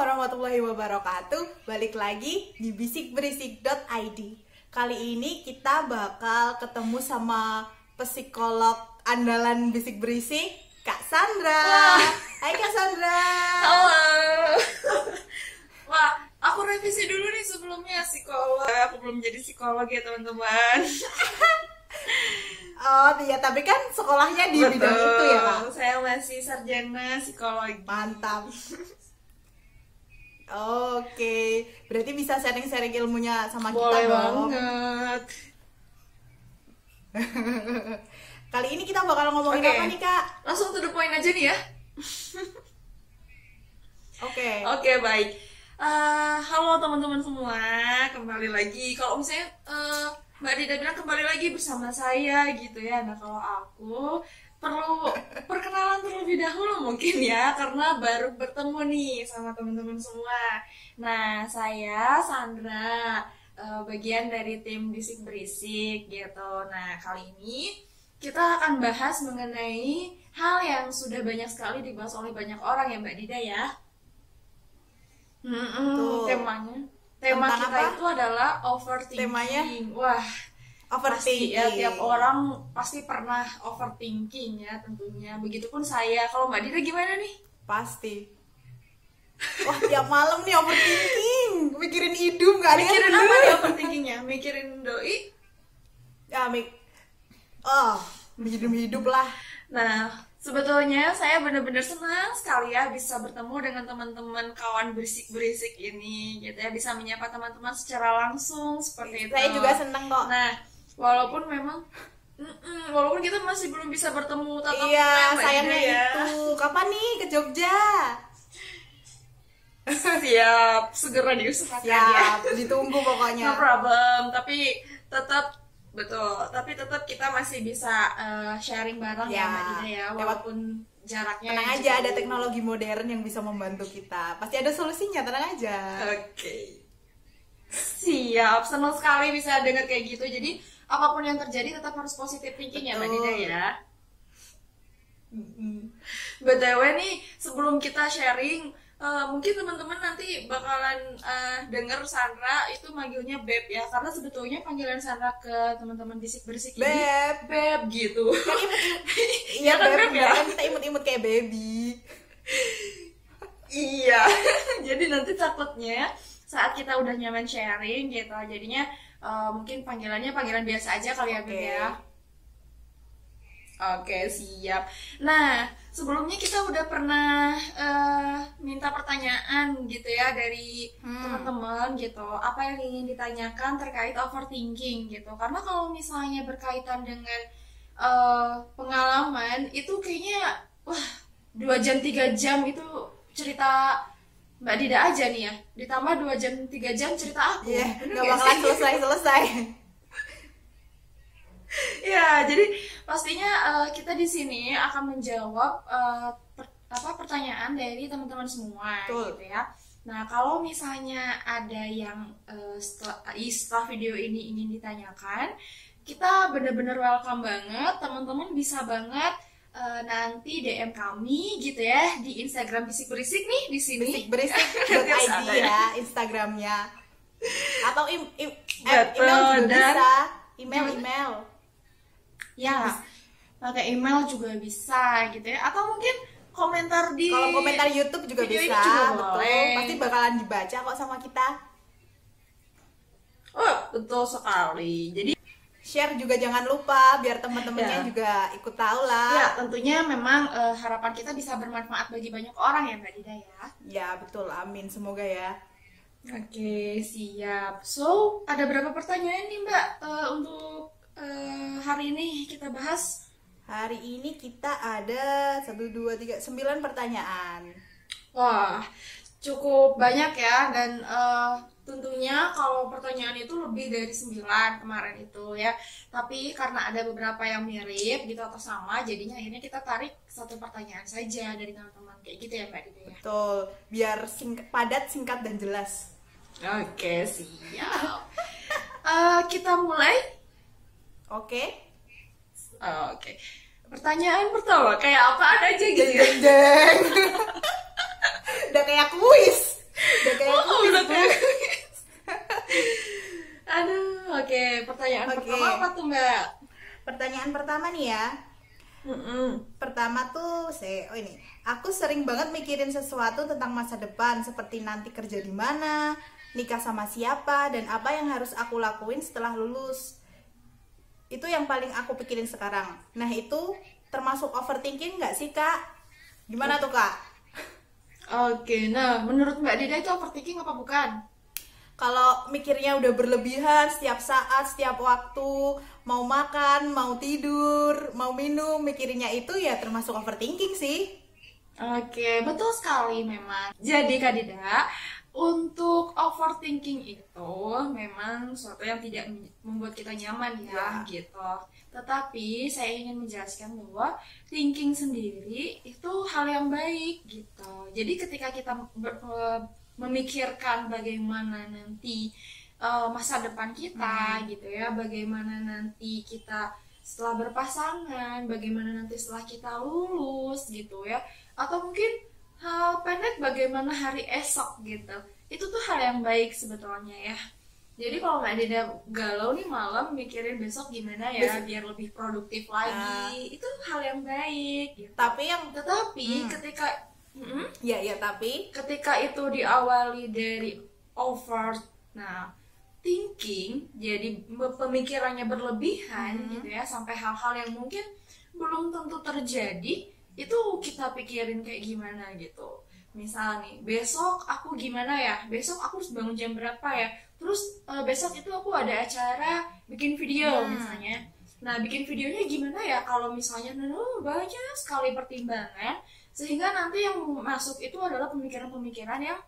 warahmatullahi wabarakatuh. Balik lagi di bisikberisik.id. Kali ini kita bakal ketemu sama psikolog andalan bisik berisik, Kak Sandra. Wah. Hai Kak Sandra. Halo. Wah, aku revisi dulu nih sebelumnya psikolog. Aku belum jadi psikolog ya teman-teman. Oh iya, tapi kan sekolahnya di bidang itu ya Kak? Saya masih sarjana psikologi. Mantap. Oke, berarti bisa sharing-sharing ilmunya sama kita Boleh dong. banget. Kali ini kita bakal ngomongin Oke. apa nih Kak? Langsung to the point aja nih ya. Oke. Oke, baik. Halo teman-teman semua, kembali lagi. Kalau misalnya Mbak Dida bilang kembali lagi bersama saya gitu ya. Nah, kalau aku perlu perkenalan terlebih dahulu mungkin ya, karena baru bertemu nih sama teman-teman semua. Nah, saya Sandra, bagian dari tim Bisik Berisik gitu. Nah, kali ini kita akan bahas mengenai hal yang sudah banyak sekali dibahas oleh banyak orang ya Mbak Dida ya. Betul. Tema Tentang kita apa? itu adalah overthinking. Temanya? Wah, pasti ya, Overthinking. tiap orang pasti pernah overthinking ya tentunya. Begitupun saya. Kalau Mbak Dida gimana nih? Pasti. Wah, tiap malam nih overthinking. Mikirin hidup, gak ada yang Mikirin bener. apa nih overthinkingnya? Mikirin doi? Ya, hidup lah. Nah, sebetulnya saya benar-benar senang sekali ya bisa bertemu dengan teman-teman kawan berisik-berisik ini gitu ya, bisa menyapa teman-teman secara langsung seperti itu. Saya juga seneng kok. Nah, walaupun memang walaupun kita masih belum bisa bertemu tatap muka Iya, Mbak sayangnya Dida ya. itu. Kapan nih ke Jogja? Siap, segera diusahakan ya. Siap, ditunggu No pokoknya. problem, tapi tetap tetap kita masih bisa sharing bareng ya, Ya, Mbak Dida ya, walaupun jaraknya Tenang yang aja, jauh. ada teknologi modern yang bisa membantu kita. Pasti ada solusinya, tenang aja. Oke. Siap, senang sekali bisa dengar kayak gitu. Jadi apapun yang terjadi tetap harus positive thinking ya Mbak Betul. Dida ya. BTW nih, sebelum kita sharing, mungkin teman-teman nanti bakalan denger Sandra itu manggilnya Beb ya, karena sebetulnya panggilan Sandra ke teman-teman bisik-berisik ini Beb. Beb gitu. Iya, kan, Beb, Beb, ya? kan kita imut-imut kayak baby. Iya. Jadi nanti takutnya saat kita udah nyaman sharing gitu, jadinya mungkin panggilannya panggilan biasa aja kali ya Beb Oke. ya. Oke, siap. Nah, sebelumnya kita udah pernah minta pertanyaan gitu ya dari teman-teman gitu. Apa yang ingin ditanyakan terkait overthinking gitu. Karena kalau misalnya berkaitan dengan pengalaman itu kayaknya 2 jam 3 jam itu cerita Mbak Dida aja nih ya. Ditambah 2 jam 3 jam cerita aku. Iya, Bener nggak nggak bakalan sih? selesai-selesai. Ya, jadi pastinya kita di sini akan menjawab pertanyaan dari teman-teman semua Betul. gitu ya. Nah, kalau misalnya ada yang setelah video ini ingin ditanyakan, kita bener-bener welcome banget, teman-teman bisa banget nanti DM kami gitu ya di Instagram Bisik Berisik nih di sini. Bisikberisik.id Ada ya Instagramnya. Atau email Betul, juga dan- bisa. Email. Ya, pakai email juga bisa gitu ya. Atau mungkin komentar di Kalau komentar YouTube juga video ini bisa, juga betul. boleh. Pasti bakalan dibaca kok sama kita. Oh, betul sekali. Jadi Share juga jangan lupa biar teman-temannya Ya. juga ikut tahu lah. ya tentunya memang harapan kita bisa bermanfaat bagi banyak orang ya Mbak Dida ya. Ya, betul. Amin. Semoga ya. Oke, siap. So, ada berapa pertanyaan nih Mbak untuk hari ini kita bahas? Hari ini kita ada 1 2 3 9 pertanyaan. Wah, cukup banyak ya, dan tentunya kalau pertanyaan itu lebih dari 9 kemarin itu ya. Tapi karena ada beberapa yang mirip gitu atau sama, jadinya akhirnya kita tarik satu pertanyaan saja dari teman-teman kayak gitu ya Mbak Dida ya. Betul. Biar padat, singkat dan jelas. Oke, siap. Kita mulai. Oke. Oke. Pertanyaan pertama, kayak apaan aja gitu ya? Jeng. Udah kayak kuis. Aduh, oke. Pertanyaan Oke. pertama apa tuh, Mbak? Pertanyaan pertama nih ya. Pertama tuh ini. Aku sering banget mikirin sesuatu tentang masa depan, seperti nanti kerja di mana, nikah sama siapa, dan apa yang harus aku lakuin setelah lulus. Itu yang paling aku pikirin sekarang. Nah, itu termasuk overthinking nggak sih, Kak? Gimana tuh, Kak? Oke, nah menurut Mbak Dida itu overthinking apa bukan? Kalau mikirnya udah berlebihan setiap saat, setiap waktu, mau makan, mau tidur, mau minum, mikirinnya itu ya termasuk overthinking sih. Oke, betul sekali memang. Jadi Kak Dida, untuk overthinking itu memang suatu yang tidak membuat kita nyaman ya, gitu. Tetapi saya ingin menjelaskan bahwa thinking sendiri itu hal yang baik gitu. Jadi ketika kita memikirkan bagaimana nanti masa depan kita gitu ya, bagaimana nanti kita setelah berpasangan, bagaimana nanti setelah kita lulus gitu ya, atau mungkin hal pendek bagaimana hari esok gitu, itu tuh hal yang baik sebetulnya ya. Jadi kalau Mbak Dida galau nih malam mikirin besok gimana ya biar lebih produktif lagi, itu hal yang baik gitu. Tetapi ketika tapi ketika itu diawali dari thinking, jadi pemikirannya berlebihan gitu ya, sampai hal-hal yang mungkin belum tentu terjadi, itu kita pikirin kayak gimana gitu. Misal nih, besok aku gimana ya, besok aku harus bangun jam berapa ya, terus besok itu aku ada acara bikin video misalnya. Nah, bikin videonya gimana ya kalau misalnya banyak sekali pertimbangan, sehingga nanti yang masuk itu adalah pemikiran-pemikiran yang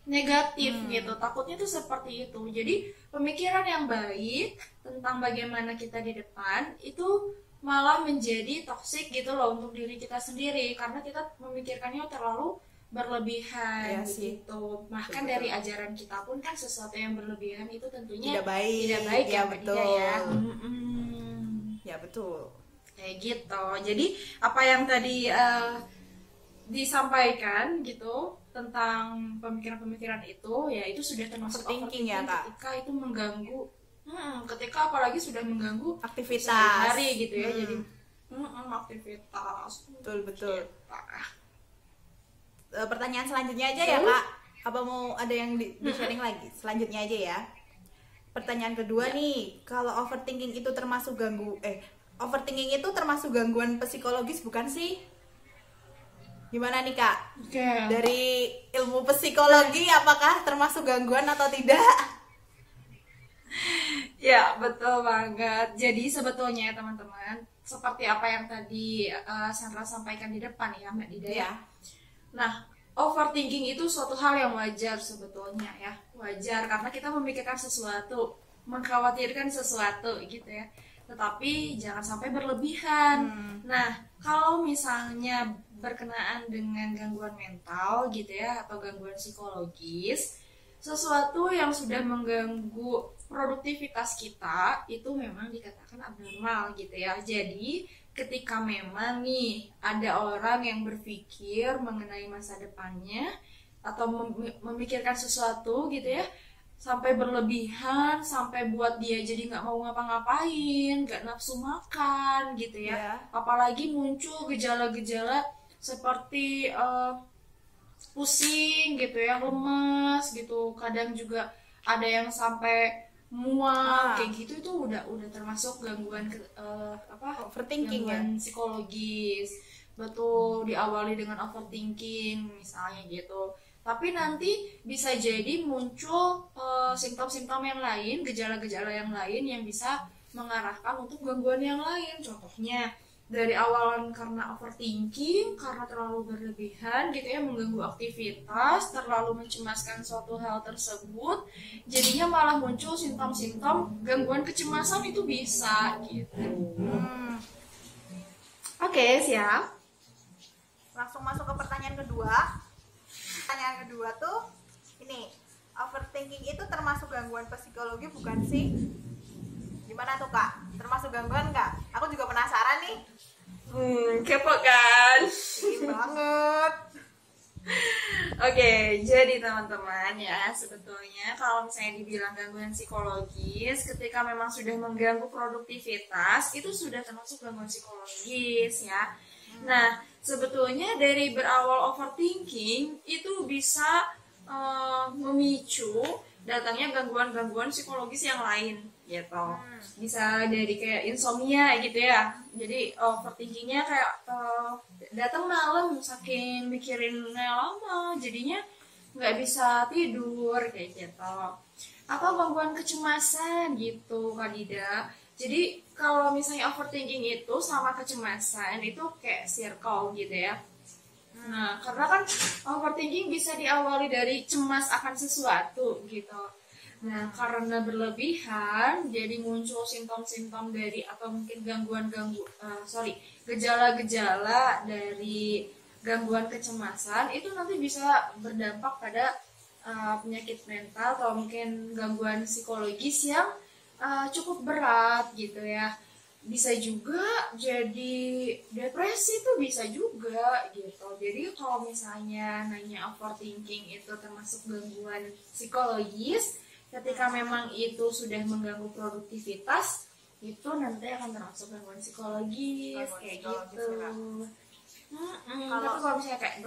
negatif gitu. Takutnya tuh seperti itu. Jadi pemikiran yang baik tentang bagaimana kita di depan itu malah menjadi toksik gitu loh untuk diri kita sendiri, karena kita memikirkannya terlalu berlebihan gitu. Bahkan dari ajaran kita pun kan sesuatu yang berlebihan itu tentunya tidak baik ya, betul ya. Ya betul. Kayak gitu. Jadi apa yang tadi disampaikan gitu tentang pemikiran-pemikiran itu, ya itu sudah termasuk overthinking ya, Kak. Ketika itu mengganggu, ketika apalagi sudah mengganggu aktivitas hari gitu ya, jadi aktivitas. Betul. Pertanyaan selanjutnya aja ya, Kak. Apa mau ada yang di-sharing lagi? Selanjutnya aja ya. Pertanyaan kedua nih, kalau overthinking itu termasuk overthinking itu termasuk gangguan psikologis bukan sih? Gimana nih, Kak? Dari ilmu psikologi apakah termasuk gangguan atau tidak? Ya, betul banget. Jadi sebetulnya ya teman-teman, seperti apa yang tadi Sandra sampaikan di depan ya, Mbak Dida ya. Nah, overthinking itu suatu hal yang wajar sebetulnya ya. Wajar karena kita memikirkan sesuatu, mengkhawatirkan sesuatu gitu ya. Tetapi jangan sampai berlebihan. Nah, kalau misalnya berkenaan dengan gangguan mental gitu ya, atau gangguan psikologis, sesuatu yang sudah mengganggu produktivitas kita itu memang dikatakan abnormal gitu ya. Jadi ketika memang nih ada orang yang berpikir mengenai masa depannya atau memikirkan sesuatu gitu ya, sampai berlebihan, sampai buat dia jadi nggak mau ngapa-ngapain, nggak nafsu makan gitu ya. Apalagi muncul gejala-gejala seperti pusing gitu ya, lemas gitu, kadang juga ada yang sampai mual kayak gitu, itu udah termasuk gangguan overthinking, gangguan psikologis. Betul, diawali dengan overthinking misalnya gitu. Tapi nanti bisa jadi muncul simptom-simptom yang lain, gejala-gejala yang lain yang bisa mengarahkan untuk gangguan yang lain. Contohnya dari awalan karena overthinking, karena terlalu berlebihan gitu ya, mengganggu aktivitas, terlalu mencemaskan suatu hal tersebut, jadinya malah muncul simptom-simptom gangguan kecemasan, itu bisa gitu. Oke, siap. Langsung masuk ke pertanyaan kedua. Pertanyaan kedua tuh ini, overthinking itu termasuk gangguan psikologi bukan sih? Gimana tuh, Kak? Termasuk gangguan nggak? Aku juga penasaran nih. Kepo kan? Banget. Oke, jadi teman-teman ya, sebetulnya kalau misalnya dibilang gangguan psikologis, ketika memang sudah mengganggu produktivitas, itu sudah termasuk gangguan psikologis ya. Nah, sebetulnya dari berawal overthinking, itu bisa memicu datangnya gangguan-gangguan psikologis yang lain gitu. Bisa dari kayak insomnia gitu ya. Jadi overthinkingnya kayak datang malam saking mikirinnya lama, jadinya nggak bisa tidur kayak gitu. Atau gangguan kecemasan gitu, Kak Dida. Jadi kalau misalnya overthinking itu sama kecemasan itu kayak circle gitu ya. Nah, karena kan overthinking bisa diawali dari cemas akan sesuatu gitu. Nah, karena berlebihan, jadi muncul simptom-simptom dari atau mungkin gejala-gejala dari gangguan kecemasan itu nanti bisa berdampak pada penyakit mental atau mungkin gangguan psikologis yang cukup berat gitu ya. Bisa juga jadi depresi tuh bisa juga gitu. Jadi kalau misalnya nanya overthinking itu termasuk gangguan psikologis, ketika memang itu sudah mengganggu produktivitas, itu nanti akan termasuk gangguan psikologis kayak gitu. Tapi kalau misalnya kayak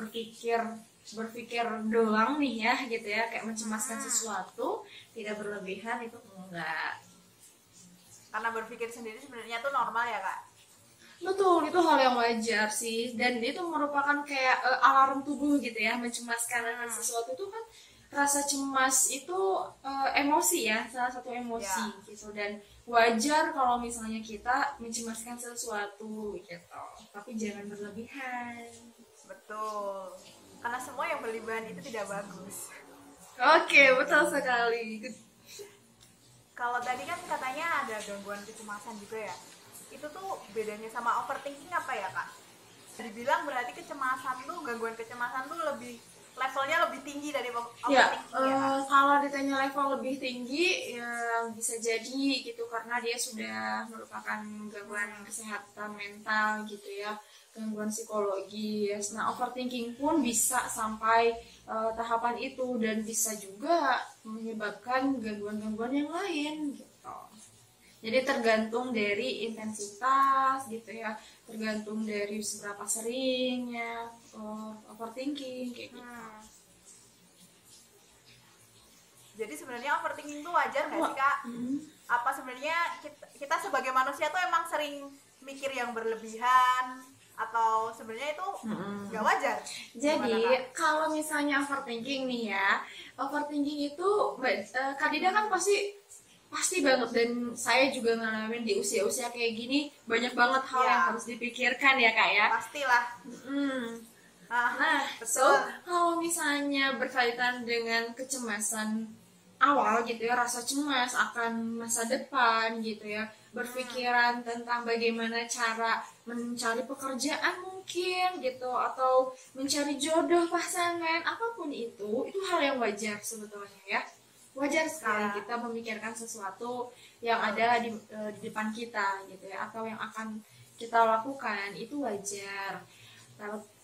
berpikir doang nih ya gitu ya, kayak mencemaskan sesuatu tidak berlebihan, itu enggak. Karena berpikir sendiri sebenarnya tuh normal ya kak. Betul, itu hal yang wajar sih, dan itu merupakan kayak alarm tubuh gitu ya, mencemaskan akan sesuatu itu kan. Rasa cemas itu emosi ya, salah satu emosi gitu, dan wajar kalau misalnya kita mencemaskan sesuatu gitu, tapi jangan berlebihan. Betul, karena semua yang berlebihan itu tidak bagus. Oke, betul sekali. Kalau tadi kan katanya ada gangguan kecemasan juga ya, itu tuh bedanya sama overthinking apa ya kak? Dibilang berarti gangguan kecemasan tuh levelnya lebih tinggi dari overthinking ya? Kalau ditanya level lebih tinggi ya bisa jadi gitu, karena dia sudah merupakan gangguan kesehatan mental gitu ya, gangguan psikologis. Nah, overthinking pun bisa sampai tahapan itu, dan bisa juga menyebabkan gangguan-gangguan yang lain gitu. Jadi tergantung dari intensitas gitu ya, tergantung dari seberapa seringnya overthinking kayak gitu. Jadi sebenarnya overthinking itu wajar nggak sih kak? Apa sebenarnya kita sebagai manusia tuh emang sering mikir yang berlebihan, atau sebenarnya itu nggak wajar? Jadi kalau misalnya overthinking nih ya, overthinking itu Kak Dida kan pasti banget, dan saya juga ngalamin di usia-usia kayak gini, banyak banget hal yang harus dipikirkan ya kak ya. Pastilah. Nah, kalau misalnya berkaitan dengan kecemasan awal gitu ya, rasa cemas akan masa depan gitu ya, berpikiran tentang bagaimana cara mencari pekerjaan mungkin gitu, atau mencari jodoh pasangan, apapun itu hal yang wajar sebetulnya ya. Wajar sekali kita memikirkan sesuatu yang ada di depan kita gitu ya, atau yang akan kita lakukan, itu wajar.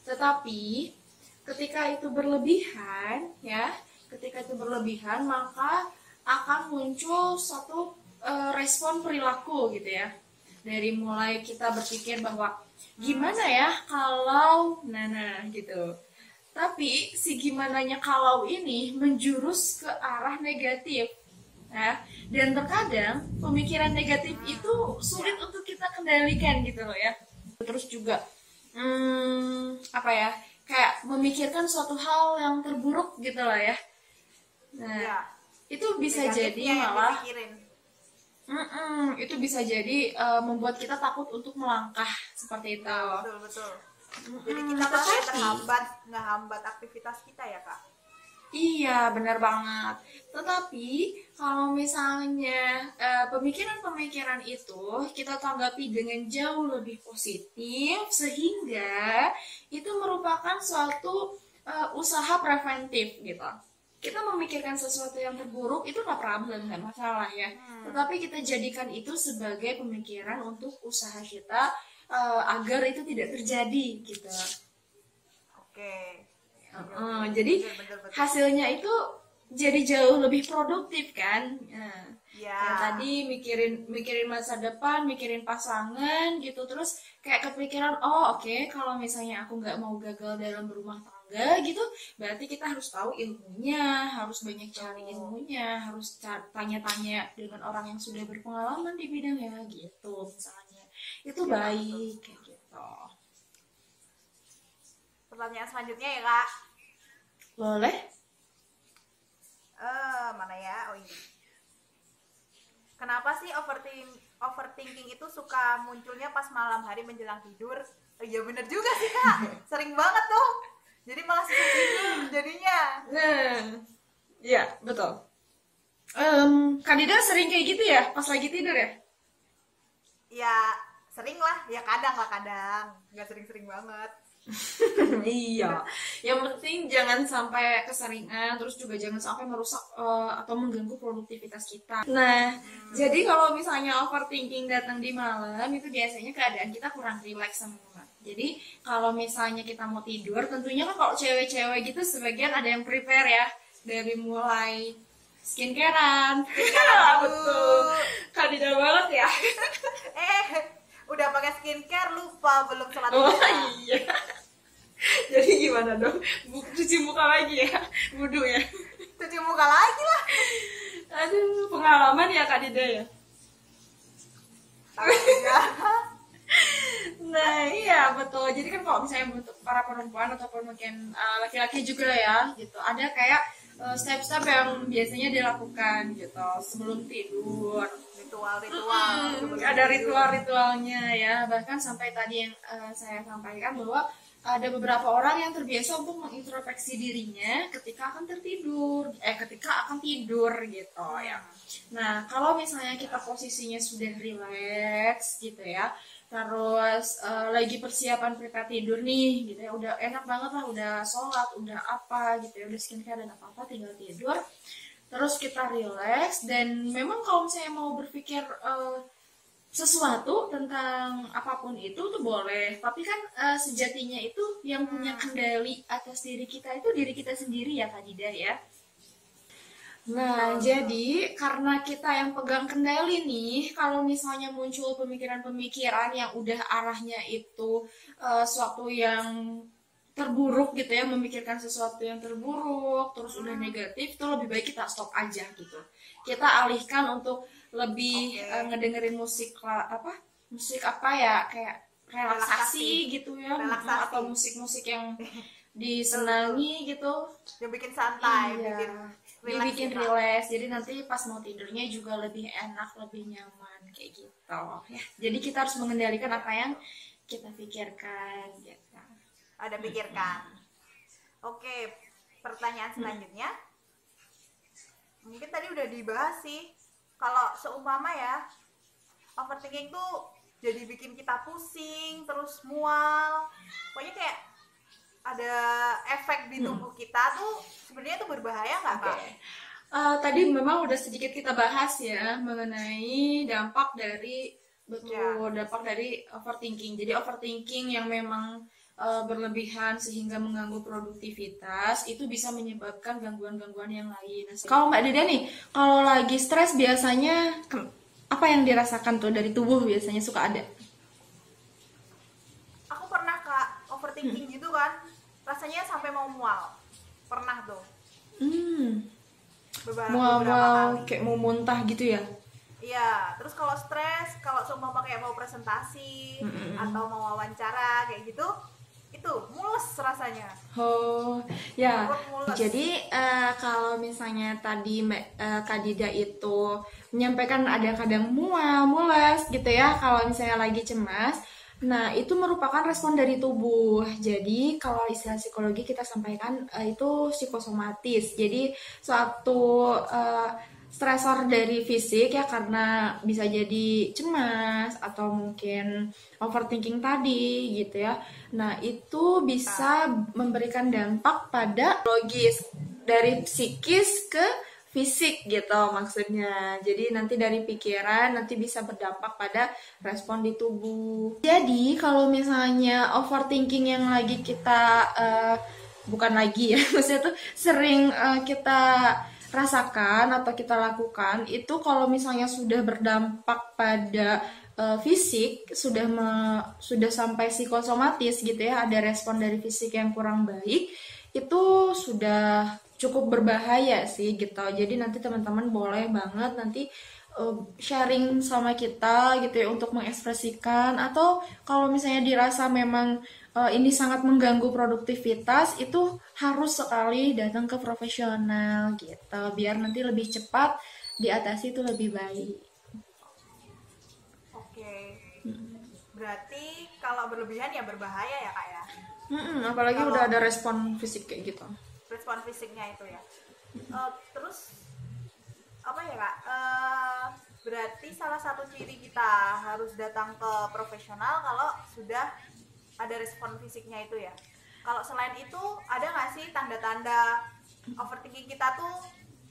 Tetapi ketika itu berlebihan ya, maka akan muncul suatu respon perilaku gitu ya. Dari mulai kita berpikir bahwa gimana ya kalau gitu. Tapi si gimananya kalau ini menjurus ke arah negatif. Ya. Dan terkadang pemikiran negatif itu sulit untuk kita kendalikan gitu loh ya. Terus juga kayak memikirkan suatu hal yang terburuk gitu lah ya. Nah, itu bisa jadi malah itu bisa jadi membuat kita takut untuk melangkah seperti itu. Betul. Jadi kita malah ngehambat aktivitas kita ya kak. Iya, benar banget. Tetapi kalau misalnya pemikiran-pemikiran itu kita tanggapi dengan jauh lebih positif, sehingga itu merupakan suatu usaha preventif gitu. Kita memikirkan sesuatu yang terburuk itu nggak problem, nggak masalah ya. Tetapi kita jadikan itu sebagai pemikiran untuk usaha kita agar itu tidak terjadi gitu. Oke. Jadi Bener. hasilnya itu jadi jauh lebih produktif kan. Nah, Ya. kayak tadi mikirin masa depan, mikirin pasangan gitu, terus kayak kepikiran, oh oke, kalau misalnya aku nggak mau gagal dalam berumah tangga gitu, berarti kita harus tahu ilmunya, harus banyak cari ilmunya, harus tanya-tanya dengan orang yang sudah berpengalaman di bidangnya gitu misalnya. Itu Ya, baik kayak gitu. Pertanyaan selanjutnya ya Kak. Boleh? Mana ya? Oh ini. Kenapa sih overthinking itu suka munculnya pas malam hari menjelang tidur? Oh, iya bener juga sih Kak. Sering banget tuh. Jadi malah susah tidur jadinya. Nah, iya betul. Kandida sering kayak gitu ya pas lagi tidur ya? Ya sering lah. Ya kadang lah kadang. Nggak sering-sering banget. Iya, yang penting jangan sampai keseringan, terus juga jangan sampai merusak atau mengganggu produktivitas kita. Nah, jadi kalau misalnya overthinking datang di malam, itu biasanya keadaan kita kurang rileks sama teman. Jadi kalau misalnya kita mau tidur, tentunya kan kalau cewek-cewek gitu sebagian ada yang prepare ya, dari mulai skincarean. Betul, kandida banget ya. Udah pakai skincare lupa belum sholat Oh isya. iya. Jadi gimana dong? Cuci muka lagi ya? Wudhu ya? Cuci muka lagi lah. Aduh, pengalaman ya Kak Dida ya? Ya. Nah iya betul. Jadi kan kalau misalnya untuk para perempuan ataupun mungkin laki-laki juga ya gitu, ada kayak step-step yang biasanya dilakukan gitu sebelum tidur. Ritual Ada ritual-ritualnya ya, bahkan sampai tadi yang saya sampaikan bahwa ada beberapa orang yang terbiasa untuk mengintrospeksi dirinya ketika akan tidur gitu ya. Nah kalau misalnya kita posisinya sudah rileks gitu ya, terus lagi persiapan prepare tidur nih gitu ya, udah enak banget lah, udah sholat, udah apa gitu ya, udah skincare dan apa tinggal tidur. Terus kita relax, dan memang kalau misalnya mau berpikir sesuatu tentang apapun itu tuh boleh, tapi kan sejatinya itu yang punya kendali atas diri kita itu diri kita sendiri ya Kak Dida ya. Nah, jadi karena kita yang pegang kendali nih, kalau misalnya muncul pemikiran-pemikiran yang udah arahnya itu suatu yang terburuk gitu ya, memikirkan sesuatu yang terburuk terus udah negatif, itu lebih baik kita stop aja gitu, kita alihkan untuk lebih ngedengerin musik apa ya, kayak relaksasi gitu ya, atau musik-musik yang disenangi gitu, yang bikin santai, bikin relax, jadi nanti pas mau tidurnya juga lebih enak, lebih nyaman kayak gitu ya. Jadi kita harus mengendalikan apa yang kita pikirkan gitu. Ada pikirkan. Oke, pertanyaan selanjutnya. Mungkin tadi udah dibahas sih. Kalau seumpama ya, overthinking tuh jadi bikin kita pusing, terus mual. Pokoknya kayak ada efek di tubuh kita tuh sebenarnya tuh berbahaya nggak Kak? Tadi memang udah sedikit kita bahas ya mengenai dampak dari dampak dari overthinking. Jadi overthinking yang memang berlebihan sehingga mengganggu produktivitas itu bisa menyebabkan gangguan-gangguan yang lain. Kalau Mbak Dida nih, kalau lagi stres biasanya apa yang dirasakan tuh dari tubuh biasanya suka ada? Aku pernah Kak overthinking gitu kan, rasanya sampai mau mual. Pernah tuh. Mual kayak mau muntah gitu ya? Iya, terus kalau stres, kalau seumpama kayak mau presentasi atau mau wawancara kayak gitu, itu mules rasanya. Oh ya, Mules. jadi kalau misalnya tadi Kak Dida itu menyampaikan ada kadang mual, mules gitu ya, kalau misalnya lagi cemas, nah itu merupakan respon dari tubuh. Jadi kalau istilah psikologi kita sampaikan itu psikosomatis. Jadi suatu stresor dari fisik ya, karena bisa jadi cemas atau mungkin overthinking tadi gitu ya. Nah itu bisa memberikan dampak pada logis dari psikis ke fisik gitu maksudnya. Jadi nanti dari pikiran nanti bisa berdampak pada respon di tubuh. Jadi kalau misalnya overthinking yang lagi kita bukan lagi ya, maksudnya tuh sering kita rasakan atau kita lakukan itu kalau misalnya sudah berdampak pada fisik, sudah sampai psikosomatis gitu ya, ada respon dari fisik yang kurang baik, itu sudah cukup berbahaya sih gitu. Jadi nanti teman-teman boleh banget nanti sharing sama kita gitu ya untuk mengekspresikan, atau kalau misalnya dirasa memang ini sangat mengganggu produktivitas, itu harus sekali datang ke profesional gitu biar nanti lebih cepat diatasi, itu lebih baik. Oke. Berarti kalau berlebihan ya berbahaya ya kak ya. Apalagi Kalau- udah ada respon fisik kayak gitu. Respon fisiknya itu ya. Terus apa ya kak? Berarti salah satu ciri kita harus datang ke profesional kalau sudah ada respon fisiknya itu ya. Kalau selain itu ada nggak sih tanda-tanda overthinking kita tuh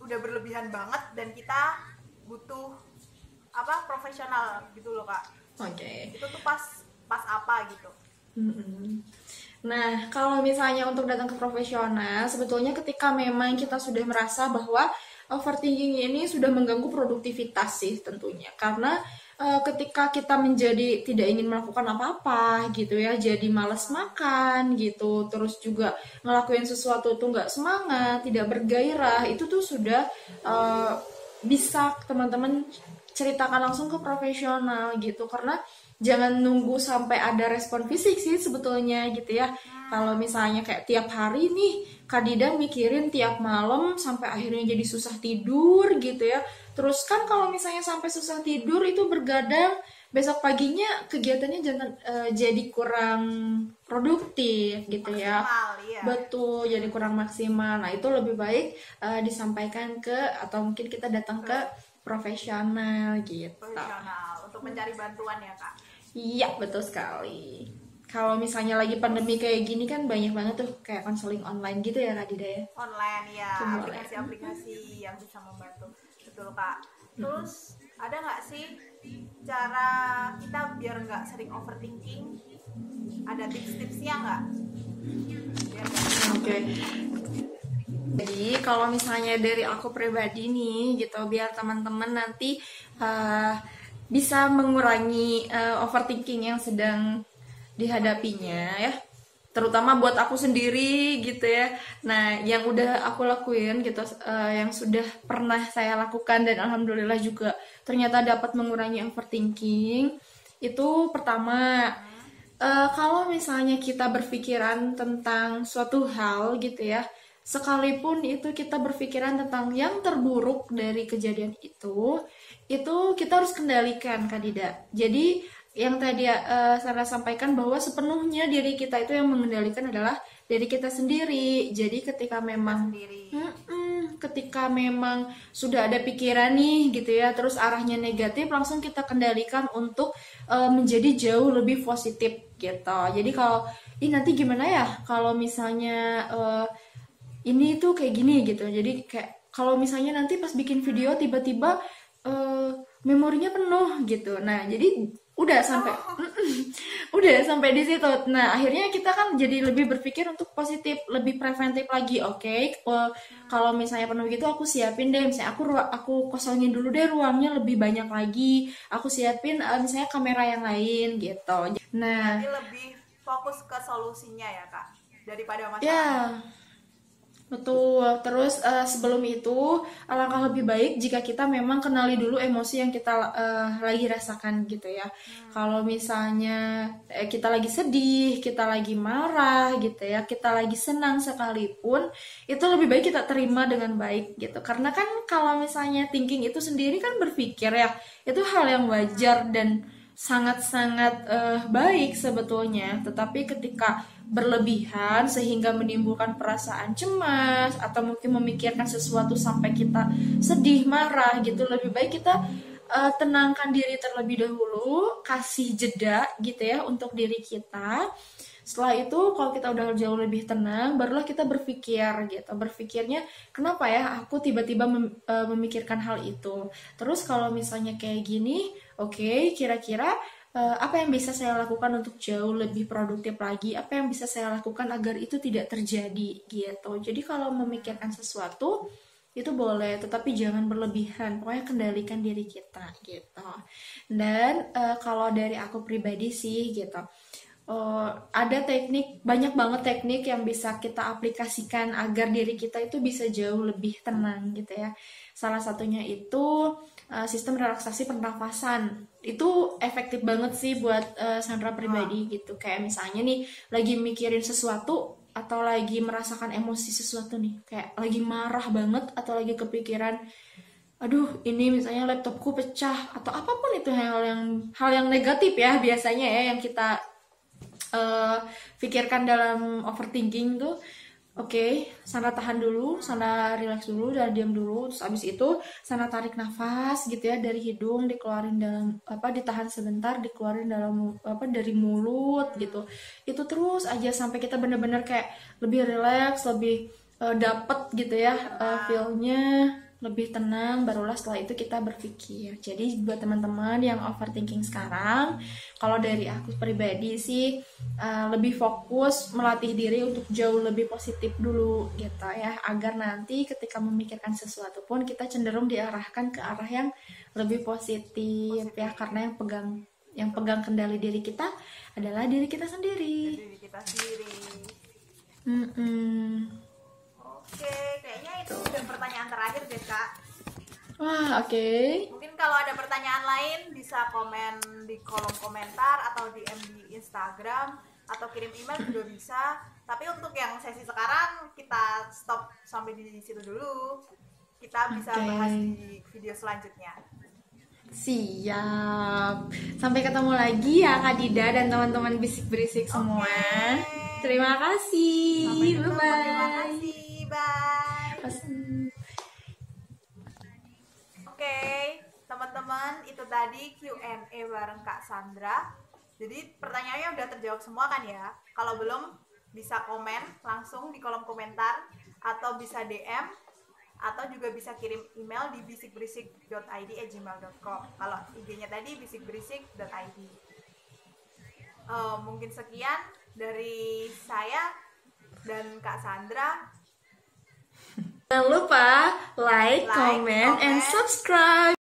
udah berlebihan banget dan kita butuh apa profesional gitu loh kak? Oke. Itu tuh pas apa gitu? Nah, kalau misalnya untuk datang ke profesional, sebetulnya ketika memang kita sudah merasa bahwa overthinking ini sudah mengganggu produktivitas sih tentunya. Karena ketika kita menjadi tidak ingin melakukan apa-apa gitu ya, jadi malas makan gitu, terus juga ngelakuin sesuatu tuh nggak semangat, tidak bergairah, itu tuh sudah bisa teman-teman ceritakan langsung ke profesional gitu, karena jangan nunggu sampai ada respon fisik sih sebetulnya gitu ya. Kalau misalnya kayak tiap hari nih Kak Dida mikirin tiap malam sampai akhirnya jadi susah tidur gitu ya. Terus kan kalau misalnya sampai susah tidur itu bergadang, besok paginya kegiatannya jangan jadi kurang produktif gitu ya. Maksimal, iya. Betul, jadi kurang maksimal. Nah, itu lebih baik disampaikan ke, atau mungkin kita datang ke profesional gitu. Profesional untuk mencari bantuan ya kak. Iya, betul sekali. Kalau misalnya lagi pandemi kayak gini kan banyak banget tuh kayak konseling online gitu ya Kak Dida ya. Online ya, Online. aplikasi-aplikasi yang bisa membantu. Betul kak. Terus ada nggak sih cara kita biar nggak sering overthinking? Ada tips-tipsnya nggak? Biar nggak- Oke. Jadi kalau misalnya dari aku pribadi nih gitu, biar teman-teman nanti bisa mengurangi overthinking yang sedang dihadapinya ya, terutama buat aku sendiri gitu ya. Nah, yang udah aku lakuin gitu, yang sudah pernah saya lakukan dan alhamdulillah juga ternyata dapat mengurangi overthinking, itu pertama, kalau misalnya kita berpikiran tentang suatu hal gitu ya, sekalipun itu kita berpikiran tentang yang terburuk dari kejadian itu kita harus kendalikan Kak Dida. Jadi yang tadi saya sampaikan bahwa sepenuhnya diri kita itu yang mengendalikan adalah diri kita sendiri. Jadi ketika memang sendiri. ketika memang sudah ada pikiran nih gitu ya, terus arahnya negatif, langsung kita kendalikan untuk menjadi jauh lebih positif gitu. Jadi kalau nanti gimana ya kalau misalnya ini tuh kayak gini gitu. Jadi kayak kalau misalnya nanti pas bikin video tiba-tiba memorinya penuh gitu. Nah, jadi udah sampai di situ. Nah, akhirnya kita kan jadi lebih berpikir untuk positif, lebih preventif lagi. Oke, kalau misalnya penuh gitu aku siapin deh, misalnya aku kosongin dulu deh ruangnya lebih banyak lagi. Aku siapin misalnya kamera yang lain gitu. Nah, Jadi lebih fokus ke solusinya ya kak daripada masalah. ya, betul. Terus sebelum itu alangkah lebih baik jika kita memang kenali dulu emosi yang kita lagi rasakan gitu ya. Kalau misalnya kita lagi sedih, kita lagi marah gitu ya, kita lagi senang sekalipun, itu lebih baik kita terima dengan baik gitu. Karena kan kalau misalnya thinking itu sendiri kan berpikir ya, itu hal yang wajar dan sangat-sangat baik sebetulnya. Tetapi ketika berlebihan sehingga menimbulkan perasaan cemas atau mungkin memikirkan sesuatu sampai kita sedih, marah gitu, lebih baik kita tenangkan diri terlebih dahulu, kasih jeda gitu ya untuk diri kita. Setelah itu kalau kita udah jauh lebih tenang, barulah kita berpikir gitu. Berpikirnya kenapa ya aku tiba-tiba memikirkan hal itu. Terus kalau misalnya kayak gini, oke, kira-kira apa yang bisa saya lakukan untuk jauh lebih produktif lagi, apa yang bisa saya lakukan agar itu tidak terjadi gitu. Jadi kalau memikirkan sesuatu itu boleh, tetapi jangan berlebihan. Pokoknya kendalikan diri kita gitu. Dan kalau dari aku pribadi sih gitu, ada teknik, banyak banget teknik yang bisa kita aplikasikan agar diri kita itu bisa jauh lebih tenang gitu ya. Salah satunya itu sistem relaksasi pernafasan. Itu efektif banget sih buat Sandra pribadi gitu. Kayak misalnya nih lagi mikirin sesuatu atau lagi merasakan emosi sesuatu nih, kayak lagi marah banget atau lagi kepikiran, aduh ini misalnya laptopku pecah atau apapun itu, hal yang negatif ya biasanya ya yang kita pikirkan dalam overthinking tuh. Oke, sana tahan dulu, sana relax dulu, dan diam dulu. Terus abis itu sana tarik nafas gitu ya dari hidung, dikeluarin dalam ditahan sebentar, dikeluarin dalam dari mulut gitu. Itu terus aja sampai kita bener-bener kayak lebih relax, lebih dapet gitu ya feel-nya, lebih tenang. Barulah setelah itu kita berpikir. Jadi buat teman-teman yang overthinking sekarang, kalau dari aku pribadi sih lebih fokus melatih diri untuk jauh lebih positif dulu gitu ya, agar nanti ketika memikirkan sesuatu pun kita cenderung diarahkan ke arah yang lebih positif ya, karena yang pegang kendali diri kita adalah diri kita sendiri. Diri kita sendiri. Oke, kayaknya itu udah pertanyaan terakhir deh Kak. Wah, oke. Mungkin kalau ada pertanyaan lain bisa komen di kolom komentar atau DM di Instagram atau kirim email juga bisa. Tapi untuk yang sesi sekarang kita stop sampai di situ dulu. Kita bisa bahas di video selanjutnya. Siap. Sampai ketemu lagi ya Kak Dida dan teman-teman bisik berisik semua. Terima kasih. Sampai ketemu. Bye-bye. Terima kasih. Bye. Oke, teman-teman, itu tadi Q&A bareng Kak Sandra. Jadi pertanyaannya udah terjawab semua kan ya? Kalau belum, bisa komen langsung di kolom komentar atau bisa DM atau juga bisa kirim email di bisikberisik.id@gmail.com. Kalau IG-nya tadi bisikberisik.id. Mungkin sekian dari saya dan Kak Sandra. Jangan lupa like, comment, and subscribe.